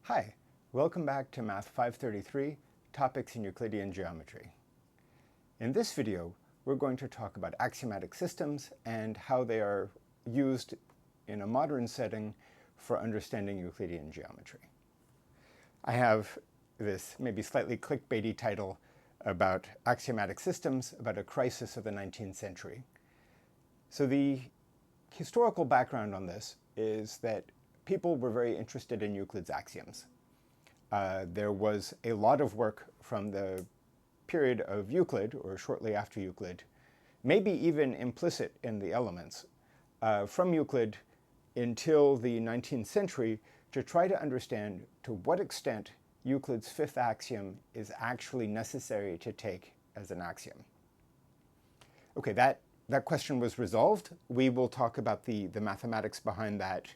Hi, welcome back to Math 533, Topics in Euclidean Geometry. In this video, we're going to talk about axiomatic systems and how they are used in a modern setting for understanding Euclidean geometry. I have this maybe slightly clickbaity title about axiomatic systems, about a crisis of the 19th century. So the historical background on this is that people were very interested in Euclid's axioms. There was a lot of work from the period of Euclid, or shortly after Euclid, maybe even implicit in the Elements, from Euclid until the 19th century to try to understand to what extent Euclid's fifth axiom is actually necessary to take as an axiom. Okay, that question was resolved. We will talk about the mathematics behind that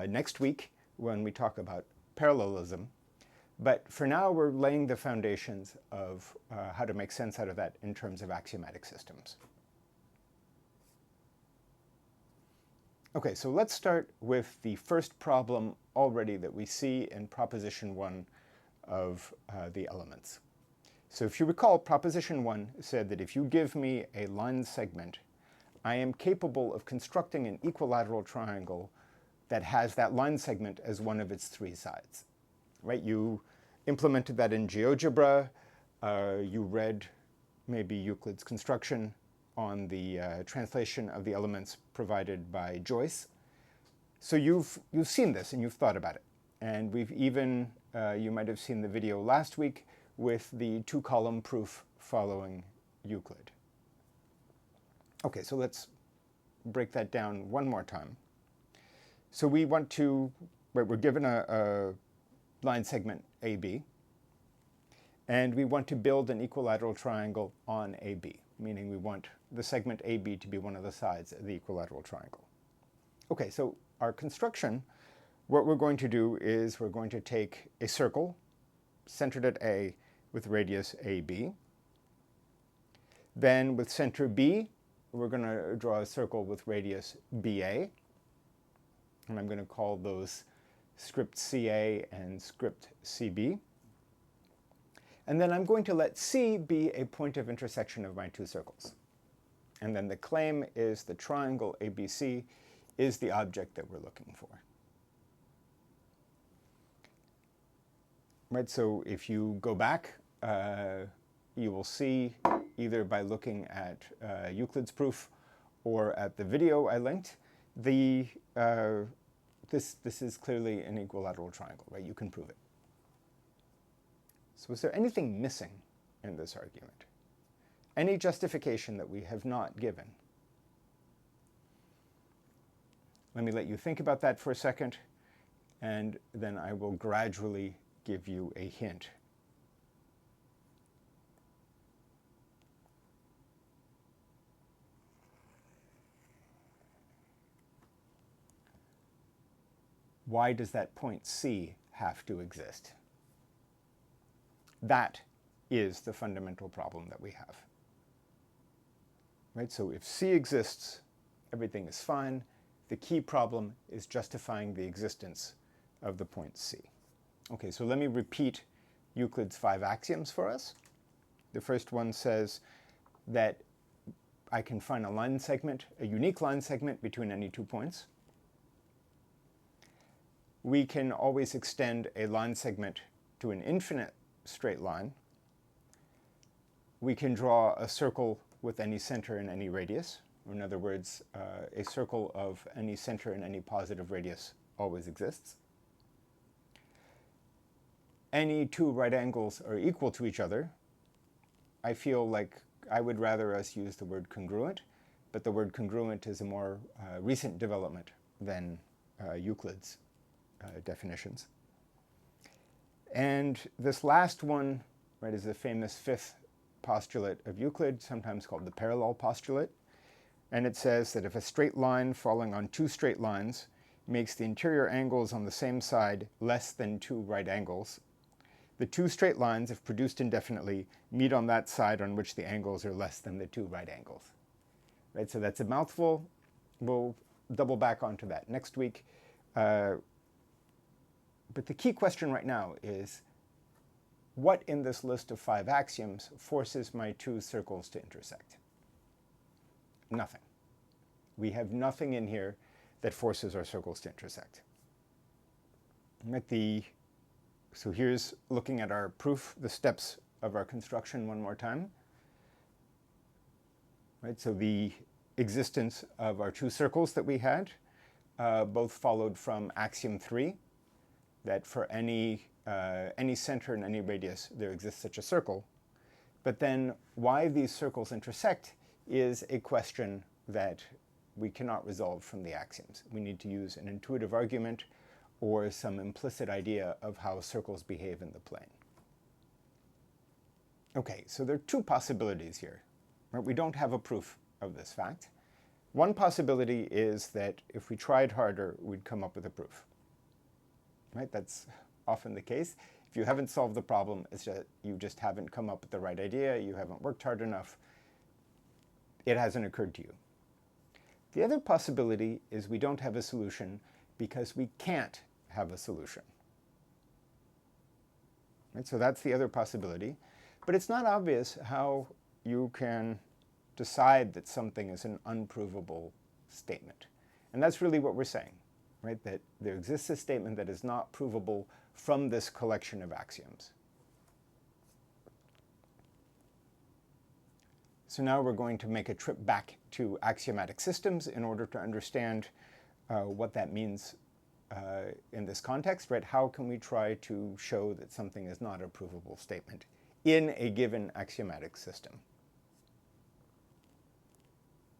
next week when we talk about parallelism. But for now, we're laying the foundations of how to make sense out of that in terms of axiomatic systems. Okay, so let's start with the first problem already that we see in proposition 1 of the Elements. So if you recall, proposition 1 said that if you give me a line segment, I am capable of constructing an equilateral triangle that has that line segment as one of its three sides. Right? You implemented that in GeoGebra. You read maybe Euclid's construction on the translation of the Elements provided by Joyce. So you've seen this and you've thought about it. And we've even, you might have seen the video last week with the two-column proof following Euclid. Okay, so let's break that down one more time. So we want to, we're given a line segment AB, and we want to build an equilateral triangle on AB, meaning we want the segment AB to be one of the sides of the equilateral triangle. Okay, so our construction, what we're going to do is we're going to take a circle centered at A with radius AB. Then with center B, we're going to draw a circle with radius BA. And I'm going to call those script CA and script CB. And then I'm going to let C be a point of intersection of my two circles. And then the claim is the triangle ABC is the object that we're looking for. Right, so if you go back, you will see either by looking at Euclid's proof or at the video I linked, this is clearly an equilateral triangle, right? You can prove it. So is there anything missing in this argument? Any justification that we have not given? Let me let you think about that for a second, and then I will gradually give you a hint. Why does that point C have to exist? That is the fundamental problem that we have. Right? So if C exists, everything is fine. The key problem is justifying the existence of the point C. Okay, so let me repeat Euclid's 5 axioms for us. The first one says that I can find a line segment, a unique line segment between any 2 points. We can always extend a line segment to an infinite straight line. We can draw a circle with any center and any radius. Or in other words, a circle of any center and any positive radius always exists. Any 2 right angles are equal to each other. I feel like I would rather us use the word congruent, but the word congruent is a more recent development than Euclid's definitions. And this last one, right, is the famous 5th postulate of Euclid, sometimes called the parallel postulate. And it says that if a straight line falling on 2 straight lines makes the interior angles on the same side less than 2 right angles, the 2 straight lines, if produced indefinitely, meet on that side on which the angles are less than the 2 right angles. Right, so that's a mouthful. We'll double back onto that next week. But the key question right now is, what in this list of 5 axioms forces my 2 circles to intersect? Nothing. We have nothing in here that forces our circles to intersect. So here's looking at our proof, the steps of our construction one more time. Right, so the existence of our 2 circles that we had both followed from axiom 3, that for any center and any radius there exists such a circle. But then why these circles intersect is a question that we cannot resolve from the axioms. We need to use an intuitive argument or some implicit idea of how circles behave in the plane. Okay, so there are 2 possibilities here. Right? We don't have a proof of this fact. One possibility is that if we tried harder, we'd come up with a proof. Right? That's often the case. If you haven't solved the problem, it's that you just haven't come up with the right idea, you haven't worked hard enough, it hasn't occurred to you. The other possibility is we don't have a solution because we can't have a solution. Right? So that's the other possibility. But it's not obvious how you can decide that something is an unprovable statement. And that's really what we're saying, right? That there exists a statement that is not provable from this collection of axioms. So now we're going to make a trip back to axiomatic systems in order to understand what that means in this context, right? How can we try to show that something is not a provable statement in a given axiomatic system?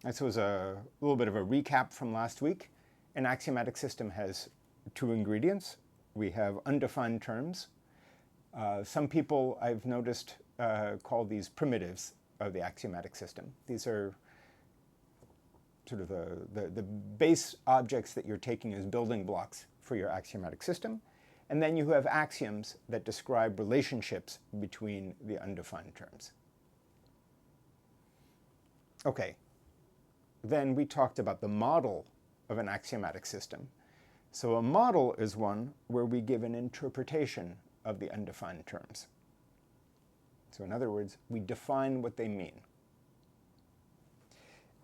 This was a little bit of a recap from last week. An axiomatic system has 2 ingredients. We have undefined terms. Some people, I've noticed, call these primitives of the axiomatic system. These are sort of the base objects that you're taking as building blocks for your axiomatic system. And then you have axioms that describe relationships between the undefined terms. Okay, then we talked about the model of an axiomatic system. So a model is one where we give an interpretation of the undefined terms. So in other words, we define what they mean.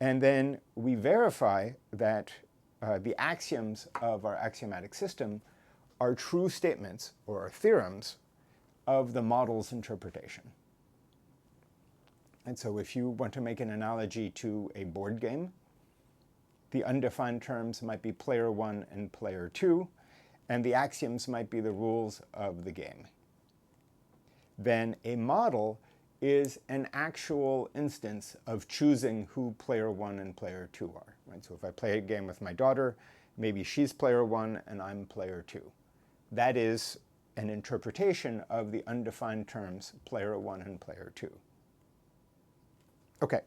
And then we verify that the axioms of our axiomatic system are true statements or are theorems of the model's interpretation. And so if you want to make an analogy to a board game, the undefined terms might be player 1 and player 2, and the axioms might be the rules of the game. Then a model is an actual instance of choosing who player 1 and player 2 are. Right? So if I play a game with my daughter, maybe she's player 1 and I'm player 2. That is an interpretation of the undefined terms player 1 and player 2. Okay.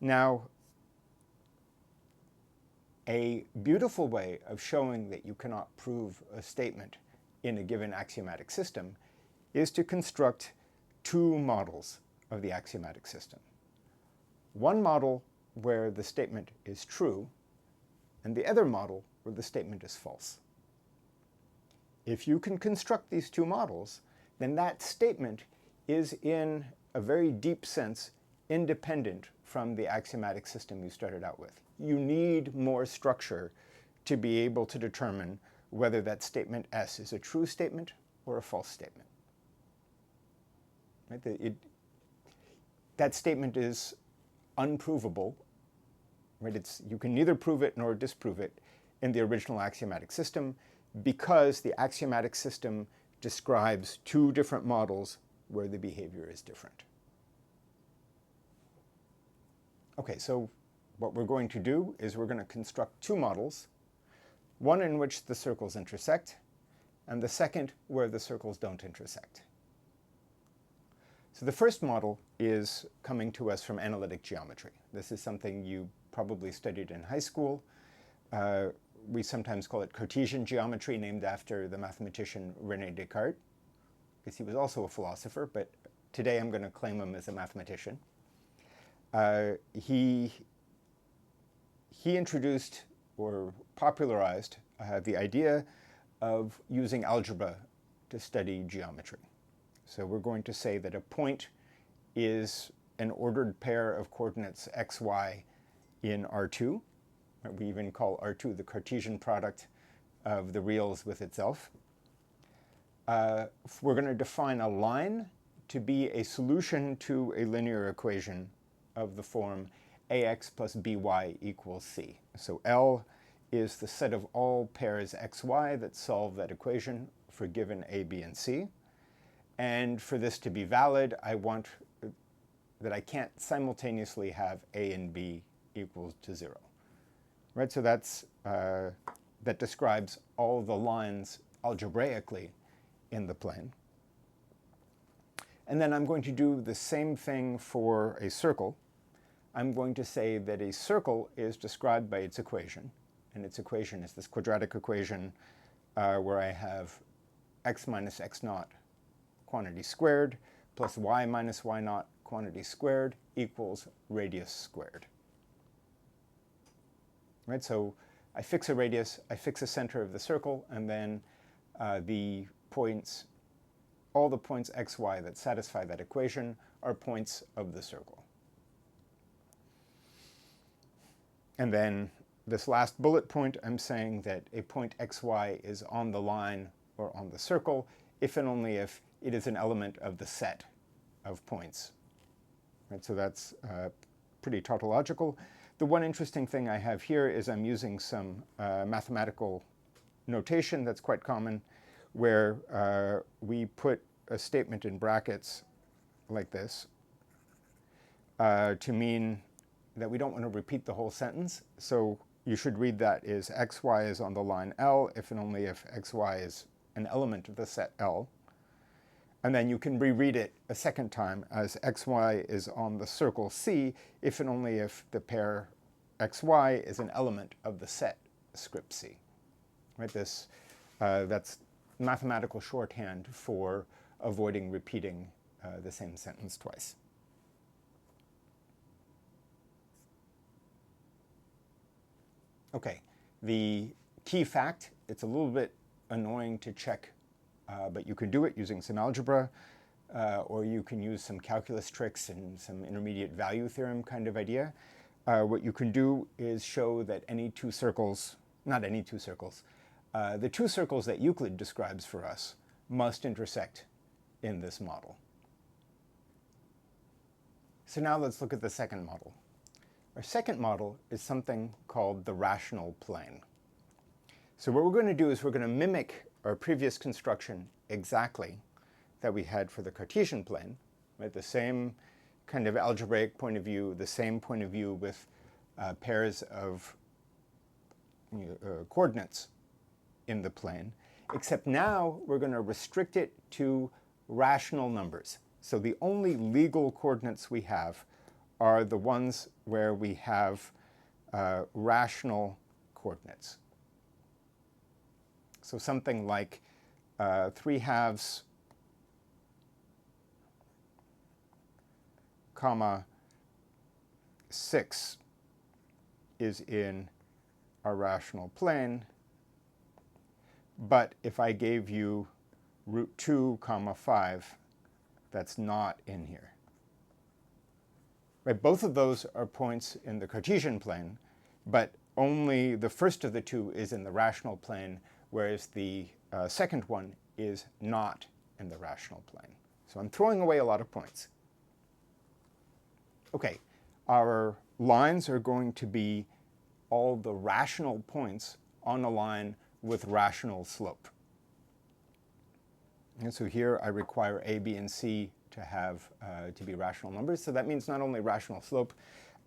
Now, a beautiful way of showing that you cannot prove a statement in a given axiomatic system is to construct 2 models of the axiomatic system. One model where the statement is true, and the other model where the statement is false. If you can construct these 2 models, then that statement is in a very deep sense independent from the axiomatic system you started out with. You need more structure to be able to determine whether that statement S is a true statement or a false statement. Right? That statement is unprovable. Right? You can neither prove it nor disprove it in the original axiomatic system because the axiomatic system describes 2 different models where the behavior is different. Okay, so what we're going to do is we're going to construct 2 models, one in which the circles intersect, and the second where the circles don't intersect. So the first model is coming to us from analytic geometry. This is something you probably studied in high school. We sometimes call it Cartesian geometry, named after the mathematician René Descartes, because he was also a philosopher, but today I'm going to claim him as a mathematician. He introduced or popularized the idea of using algebra to study geometry. So we're going to say that a point is an ordered pair of coordinates x, y in R2. We even call R2 the Cartesian product of the reals with itself. We're going to define a line to be a solution to a linear equation of the form ax plus by equals c. So L is the set of all pairs xy that solve that equation for given a, b, and c. And for this to be valid, I want that I can't simultaneously have a and b equals to 0. Right? So that describes all the lines algebraically in the plane. And then I'm going to do the same thing for a circle. I'm going to say that a circle is described by its equation. And its equation is this quadratic equation where I have x minus x naught quantity squared plus y minus y naught quantity squared equals radius squared. Right? So I fix a radius, I fix a center of the circle, and then all the points x, y that satisfy that equation are points of the circle. And then this last bullet point, I'm saying that a point xy is on the line or on the circle if and only if it is an element of the set of points. Right, so that's pretty tautological. The one interesting thing I have here is I'm using some mathematical notation that's quite common, where we put a statement in brackets like this to mean that we don't want to repeat the whole sentence. So you should read that as xy is on the line L if and only if xy is an element of the set L. And then you can reread it a second time as xy is on the circle C if and only if the pair xy is an element of the set script C. Right? That's mathematical shorthand for avoiding repeating the same sentence twice. Okay, the key fact, it's a little bit annoying to check, but you can do it using some algebra, or you can use some calculus tricks and some intermediate value theorem kind of idea. What you can do is show that any two circles, not any two circles, the two circles that Euclid describes for us must intersect in this model. So now let's look at the second model. Our second model is something called the rational plane. So what we're going to do is we're going to mimic our previous construction exactly that we had for the Cartesian plane, right? The same kind of algebraic point of view, the same point of view with pairs of coordinates in the plane, except now we're going to restrict it to rational numbers. So the only legal coordinates we have are the ones where we have rational coordinates. So something like 3/2, comma 6 is in our rational plane, but if I gave you √2, comma 5, that's not in here. Right, both of those are points in the Cartesian plane, but only the first of the two is in the rational plane, whereas the second one is not in the rational plane. So I'm throwing away a lot of points. Okay, our lines are going to be all the rational points on a line with rational slope. And so here I require a, b, and c to have to be rational numbers. So that means not only rational slope,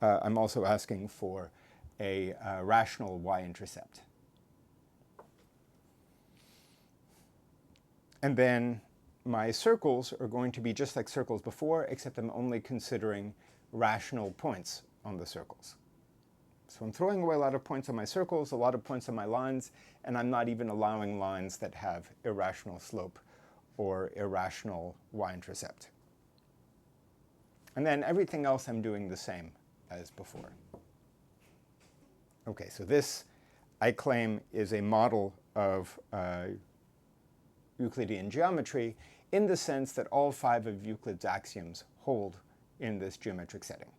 I'm also asking for a rational y-intercept. And then my circles are going to be just like circles before, except I'm only considering rational points on the circles. So I'm throwing away a lot of points on my circles, a lot of points on my lines, and I'm not even allowing lines that have irrational slope or irrational y-intercept. And then everything else I'm doing the same as before. Okay, so this, I claim, is a model of Euclidean geometry in the sense that all 5 of Euclid's axioms hold in this geometric setting.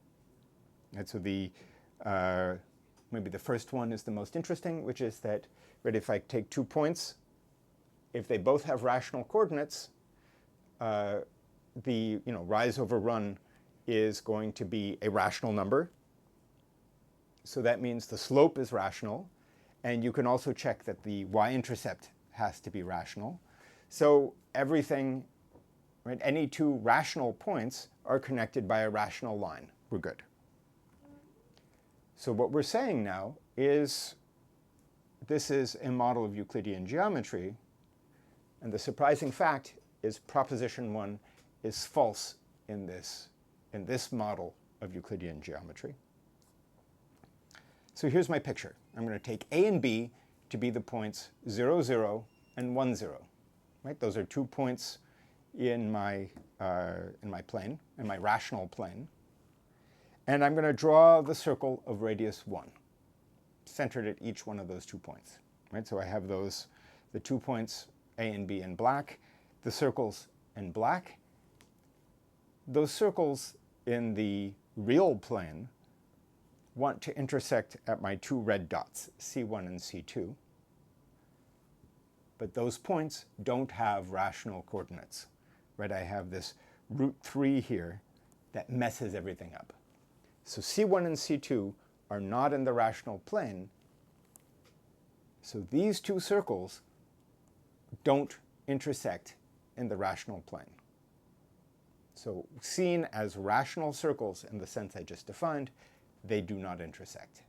And so maybe the first one is the most interesting, which is that if I take 2 points, if they both have rational coordinates, the rise over run is going to be a rational number. So that means the slope is rational. And you can also check that the y-intercept has to be rational. So everything, right, any 2 rational points are connected by a rational line. We're good. So what we're saying now is this is a model of Euclidean geometry. And the surprising fact is proposition 1 is false in this model of Euclidean geometry. So here's my picture. I'm going to take A and B to be the points 0, 0, and 1, 0. Right? Those are 2 points in my plane, in my rational plane. And I'm going to draw the circle of radius 1, centered at each one of those 2 points. Right? So I have the 2 points A and B in black, the circles in black. Those circles in the real plane want to intersect at my 2 red dots, C1 and C2. But those points don't have rational coordinates. Right? I have this root 3 here that messes everything up. So C1 and C2 are not in the rational plane. So these 2 circles don't intersect in the rational plane. So seen as rational circles in the sense I just defined, they do not intersect.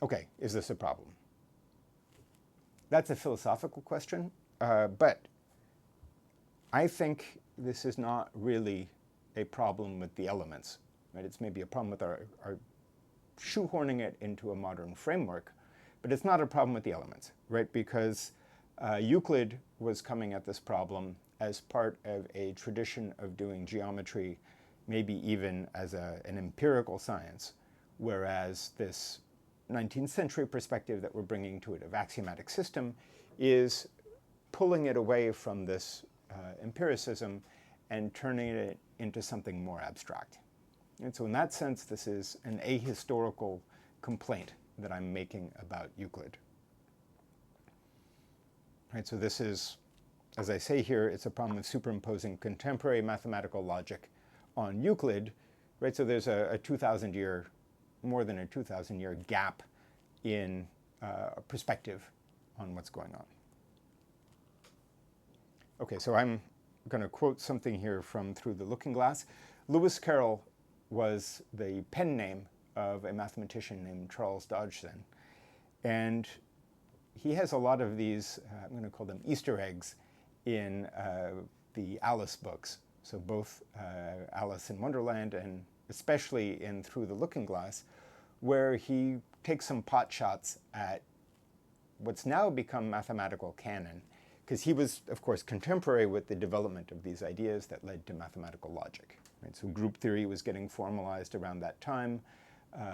Okay, is this a problem? That's a philosophical question, but I think this is not really a problem with the elements. Right? It's maybe a problem with our shoehorning it into a modern framework, but it's not a problem with the elements, right? Because Euclid was coming at this problem as part of a tradition of doing geometry, maybe even as an empirical science, whereas this 19th century perspective that we're bringing to it of axiomatic system is pulling it away from this empiricism and turning it into something more abstract. And so in that sense, this is an ahistorical complaint that I'm making about Euclid. Right, so this is, as I say here, it's a problem of superimposing contemporary mathematical logic on Euclid. Right, so there's a 2,000-year, more than a 2,000-year gap in perspective on what's going on. Okay, so I'm going to quote something here from Through the Looking Glass. Lewis Carroll was the pen name of a mathematician named Charles Dodgson. And he has a lot of these, I'm going to call them Easter eggs, in the Alice books. So both Alice in Wonderland and especially in Through the Looking Glass, where he takes some pot shots at what's now become mathematical canon, because he was, of course, contemporary with the development of these ideas that led to mathematical logic. Right? So group theory was getting formalized around that time,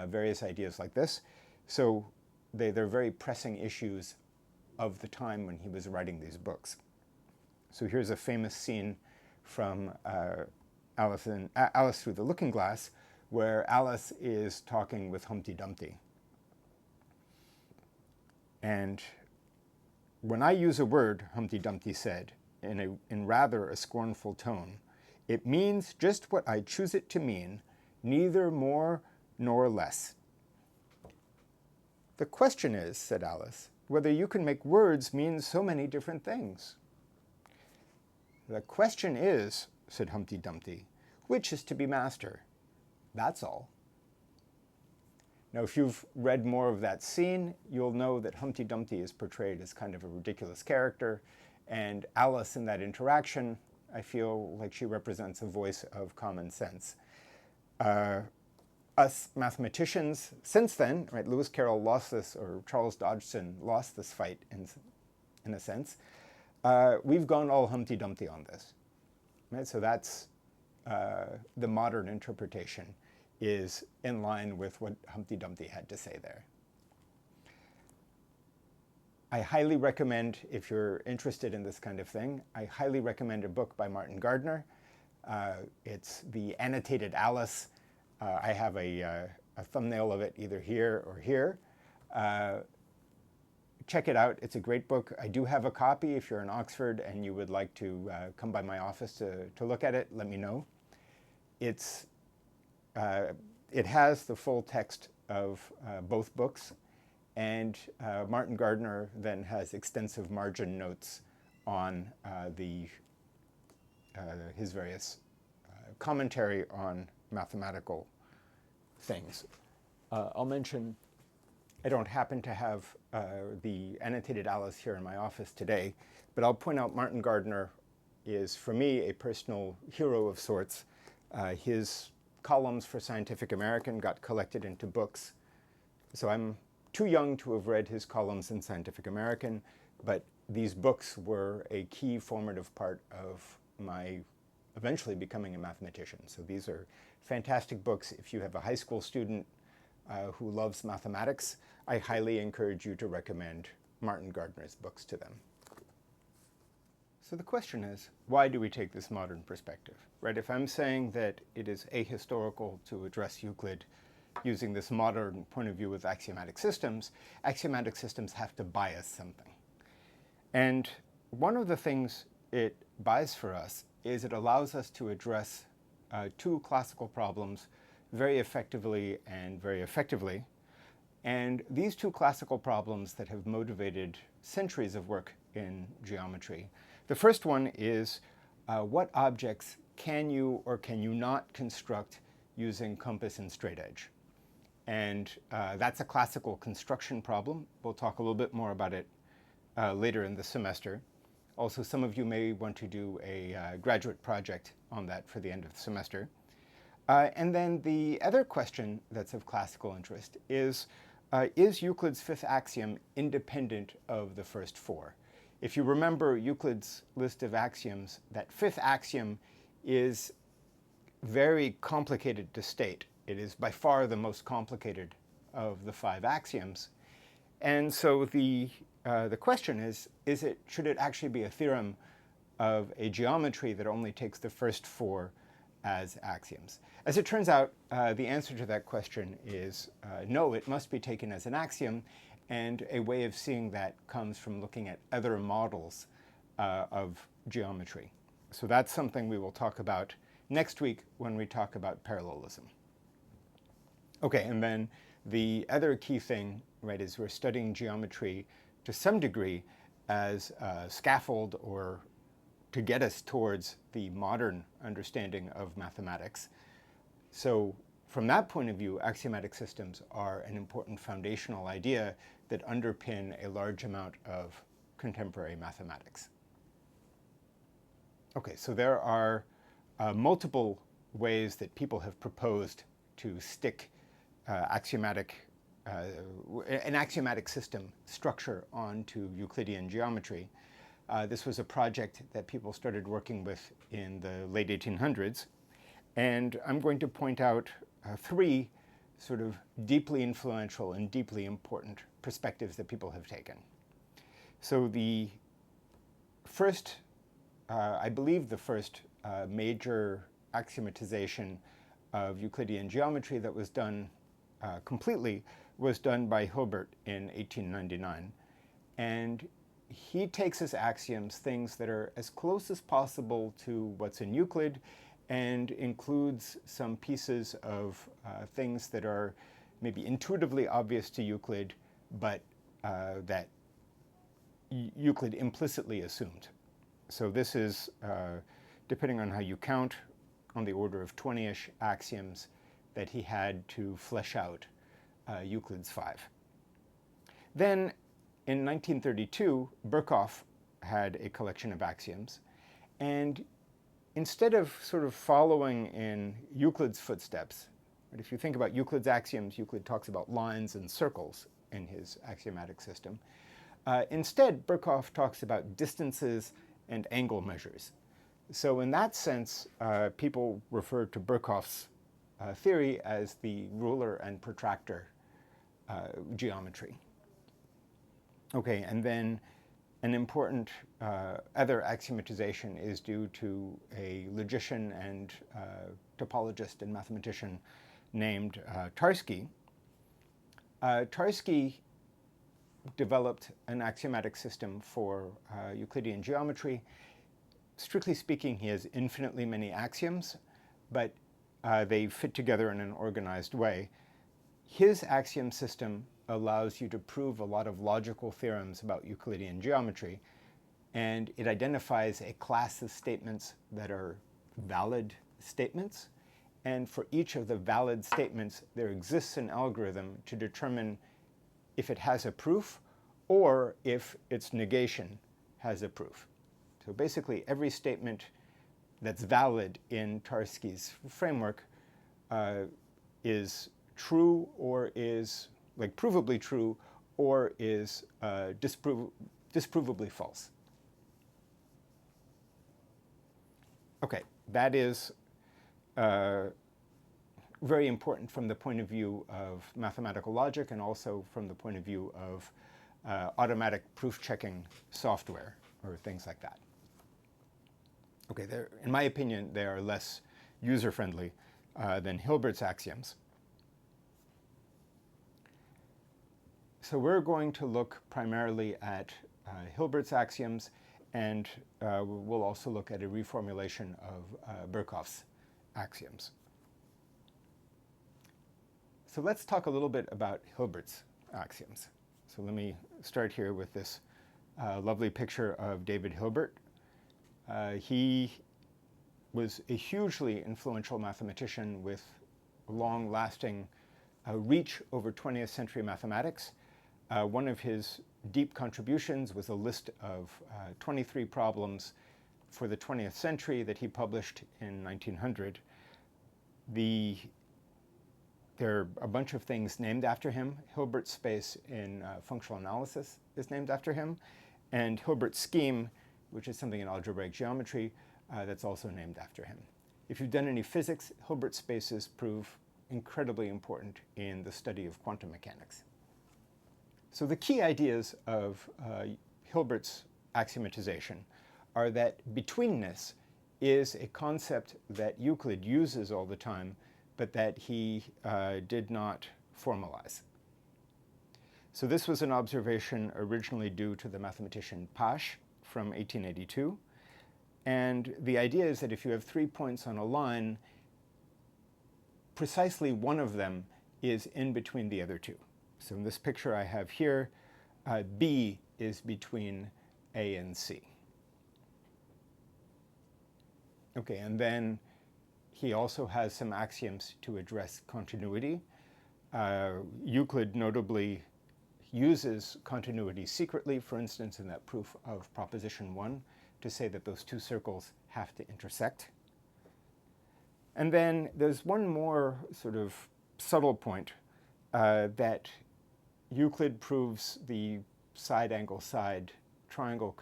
various ideas like this. So they're very pressing issues of the time when he was writing these books. So here's a famous scene from Alice Through the Looking Glass, where Alice is talking with Humpty Dumpty. And when I use a word, Humpty Dumpty said, in rather a scornful tone, it means just what I choose it to mean, neither more nor less. The question is, said Alice, whether you can make words mean so many different things. The question is, said Humpty Dumpty, which is to be master? That's all. Now, if you've read more of that scene, you'll know that Humpty Dumpty is portrayed as kind of a ridiculous character, and Alice in that interaction, I feel like she represents a voice of common sense. Us mathematicians, since then, right, Lewis Carroll lost this, or Charles Dodgson lost this fight in a sense, we've gone all Humpty Dumpty on this. Right? So that's the modern interpretation, is in line with what Humpty Dumpty had to say there. I highly recommend, if you're interested in this kind of thing, I highly recommend a book by Martin Gardner. It's The Annotated Alice. I have a thumbnail of it either here or here. Check it out. It's a great book. I do have a copy. If you're in Oxford and you would like to come by my office to look at it, let me know. It has the full text of both books, and Martin Gardner then has extensive margin notes on his various commentary on mathematical things. I'll mention, I don't happen to have the Annotated Alice here in my office today, but I'll point out Martin Gardner is, for me, a personal hero of sorts. His columns for Scientific American got collected into books. So I'm too young to have read his columns in Scientific American, but these books were a key formative part of my eventually becoming a mathematician. So these are fantastic books. If you have a high school student who loves mathematics, I highly encourage you to recommend Martin Gardner's books to them. So the question is, why do we take this modern perspective? Right? If I'm saying that it is ahistorical to address Euclid using this modern point of view with axiomatic systems have to bias something. And one of the things it buys for us is it allows us to address two classical problems very effectively and very effectively. And these two classical problems that have motivated centuries of work in geometry. The first one is what objects can you or can you not construct using compass and straight edge? And that's a classical construction problem. We'll talk a little bit more about it later in the semester. Also, some of you may want to do a graduate project on that for the end of the semester. And then the other question that's of classical interest is Euclid's fifth axiom independent of the first four? If you remember Euclid's list of axioms, that fifth axiom is very complicated to state. It is by far the most complicated of the five axioms. And so the question is should it actually be a theorem of a geometry that only takes the first four as axioms? As it turns out, the answer to that question is no, it must be taken as an axiom, and a way of seeing that comes from looking at other models of geometry. So that's something we will talk about next week when we talk about parallelism. Okay, and then the other key thing, right, is we're studying geometry to some degree as a scaffold or to get us towards the modern understanding of mathematics. So from that point of view, axiomatic systems are an important foundational idea that underpin a large amount of contemporary mathematics. Okay, so there are multiple ways that people have proposed to stick an axiomatic system structure onto Euclidean geometry. This was a project that people started working with in the late 1800s. And I'm going to point out three sort of deeply influential and deeply important perspectives that people have taken. So the first, I believe the first major axiomatization of Euclidean geometry that was done completely was done by Hilbert in 1899. And he takes as axioms things that are as close as possible to what's in Euclid and includes some pieces of things that are maybe intuitively obvious to Euclid, but that Euclid implicitly assumed. So this is, depending on how you count, on the order of 20-ish axioms that he had to flesh out Euclid's 5. Then in 1932, Birkhoff had a collection of axioms, and instead of sort of following in Euclid's footsteps, right, if you think about Euclid's axioms, Euclid talks about lines and circles in his axiomatic system. Instead, Birkhoff talks about distances and angle measures. So in that sense, people refer to Birkhoff's theory as the ruler and protractor geometry. Okay, and then an important other axiomatization is due to a logician and topologist and mathematician named Tarski. Tarski developed an axiomatic system for Euclidean geometry. Strictly speaking, he has infinitely many axioms, but they fit together in an organized way. His axiom system allows you to prove a lot of logical theorems about Euclidean geometry, and it identifies a class of statements that are valid statements, and for each of the valid statements, there exists an algorithm to determine if it has a proof or if its negation has a proof. So basically, every statement that's valid in Tarski's framework is true or is provably true or is disprovably false. Okay, that is very important from the point of view of mathematical logic and also from the point of view of automatic proof-checking software or things like that. Okay, in my opinion, they are less user-friendly than Hilbert's axioms. So we're going to look primarily at Hilbert's axioms, and we'll also look at a reformulation of Birkhoff's axioms. So let's talk a little bit about Hilbert's axioms. So let me start here with this lovely picture of David Hilbert. He was a hugely influential mathematician with long-lasting reach over 20th century mathematics. One of his deep contributions was a list of 23 problems for the 20th century that he published in 1900. There are a bunch of things named after him. Hilbert's space in functional analysis is named after him, and Hilbert's scheme, which is something in algebraic geometry, that's also named after him. If you've done any physics, Hilbert spaces prove incredibly important in the study of quantum mechanics. So the key ideas of Hilbert's axiomatization are that betweenness is a concept that Euclid uses all the time, but that he did not formalize. So this was an observation originally due to the mathematician Pasch from 1882. And the idea is that if you have 3 points on a line, precisely one of them is in between the other two. So in this picture I have here, B is between A and C. Okay, and then he also has some axioms to address continuity. Euclid notably uses continuity secretly, for instance, in that proof of proposition 1, to say that those two circles have to intersect. And then there's one more sort of subtle point that Euclid proves the side-angle-side triangle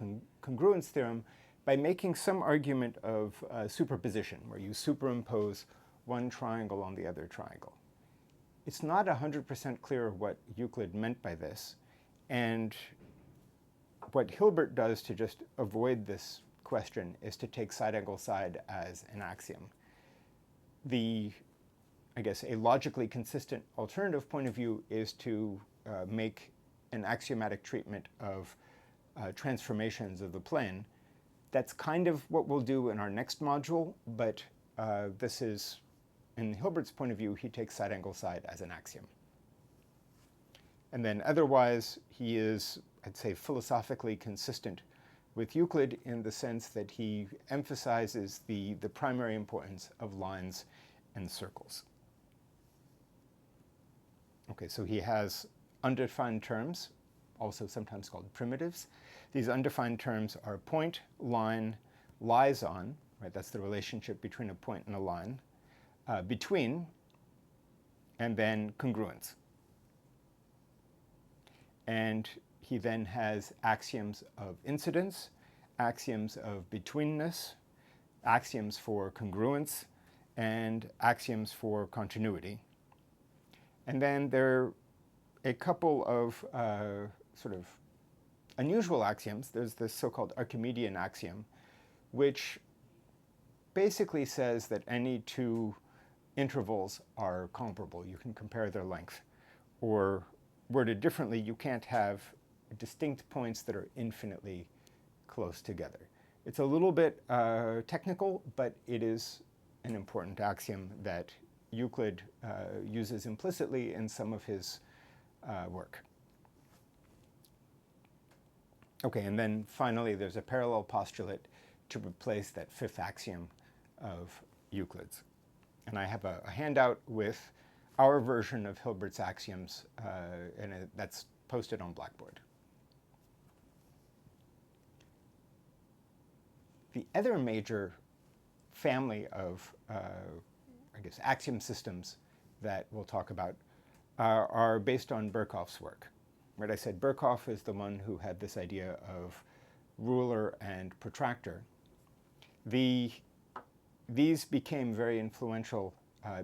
congruence theorem by making some argument of superposition, where you superimpose one triangle on the other triangle. It's not 100% clear what Euclid meant by this, and what Hilbert does to just avoid this question is to take side-angle-side as an axiom. I guess a logically consistent alternative point of view is to make an axiomatic treatment of transformations of the plane. That's kind of what we'll do in our next module, but this is, in Hilbert's point of view, he takes side-angle-side as an axiom. And then otherwise, he is, I'd say, philosophically consistent with Euclid in the sense that he emphasizes the primary importance of lines and circles. Okay, so he has undefined terms, also sometimes called primitives. These undefined terms are point, line, lies on, right? That's the relationship between a point and a line, between, and then congruence. And he then has axioms of incidence, axioms of betweenness, axioms for congruence, and axioms for continuity. And then there are a couple of sort of unusual axioms. There's this so-called Archimedean axiom, which basically says that any two intervals are comparable. You can compare their length. Or worded differently, you can't have distinct points that are infinitely close together. It's a little bit technical, but it is an important axiom that Euclid uses implicitly in some of his work. Okay, and then finally there's a parallel postulate to replace that fifth axiom of Euclid's. And I have a handout with our version of Hilbert's axioms, and that's posted on Blackboard. The other major family of, I guess, axiom systems that we'll talk about are based on Birkhoff's work. Right, I said Birkhoff is the one who had this idea of ruler and protractor. These became very influential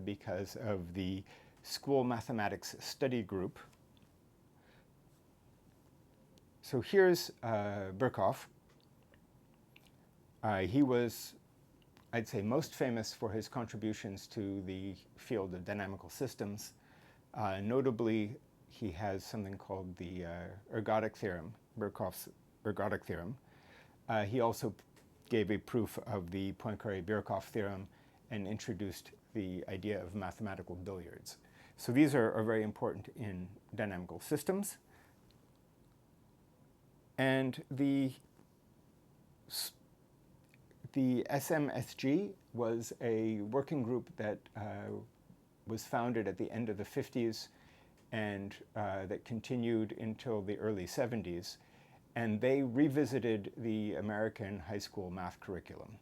because of the school mathematics study group. So here's Birkhoff. He was, I'd say, most famous for his contributions to the field of dynamical systems. Notably, he has something called the ergodic theorem, Birkhoff's ergodic theorem. He also gave a proof of the Poincaré-Birkhoff theorem and introduced the idea of mathematical billiards. So these are very important in dynamical systems. And the SMSG was a working group that was founded at the end of the 50s and that continued until the early 70s. And they revisited the American high school math curriculum.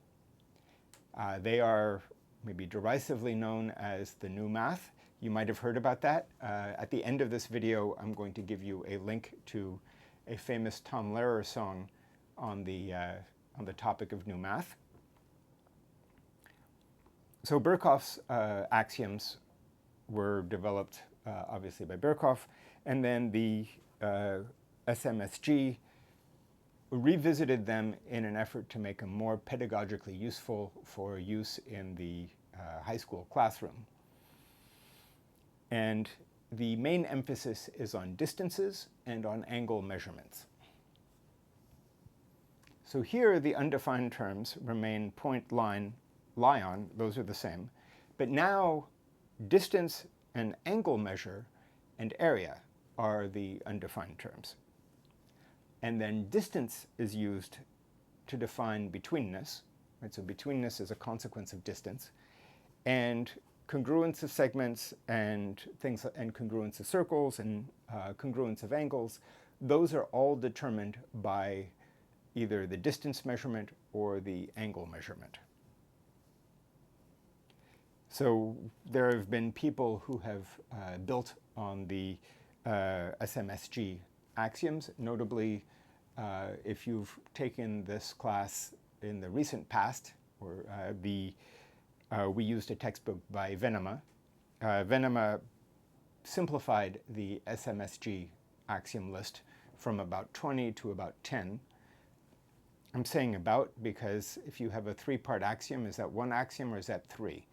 They are maybe derisively known as the new math. You might have heard about that. At the end of this video, I'm going to give you a link to a famous Tom Lehrer song on the topic of new math. So Birkhoff's axioms were developed obviously by Birkhoff, and then the SMSG revisited them in an effort to make them more pedagogically useful for use in the high school classroom. And the main emphasis is on distances and on angle measurements. So here the undefined terms remain point, line, lie on, those are the same. But now distance and angle measure and area are the undefined terms. And then distance is used to define betweenness. Right? So betweenness is a consequence of distance. And congruence of segments and things, and congruence of circles and congruence of angles, those are all determined by either the distance measurement or the angle measurement. So there have been people who have built on the SMSG axioms. Notably, if you've taken this class in the recent past, or we used a textbook by Venema. Venema simplified the SMSG axiom list from about 20 to about 10. I'm saying about because if you have a three-part axiom, is that one axiom or is that three?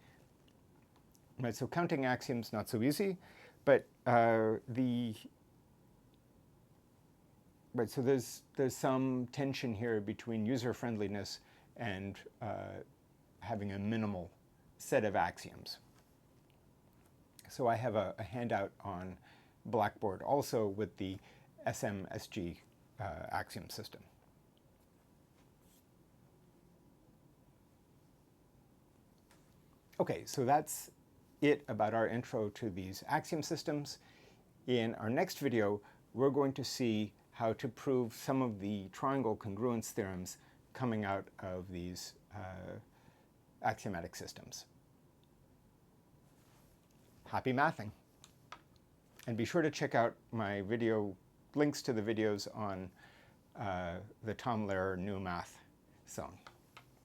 Right, so counting axioms, not so easy, but right, so there's some tension here between user-friendliness and having a minimal set of axioms. So I have a handout on Blackboard also with the SMSG axiom system. Okay, so that's it about our intro to these axiom systems. In our next video, we're going to see how to prove some of the triangle congruence theorems coming out of these axiomatic systems. Happy mathing. And be sure to check out my links to the videos on the Tom Lehrer New Math song.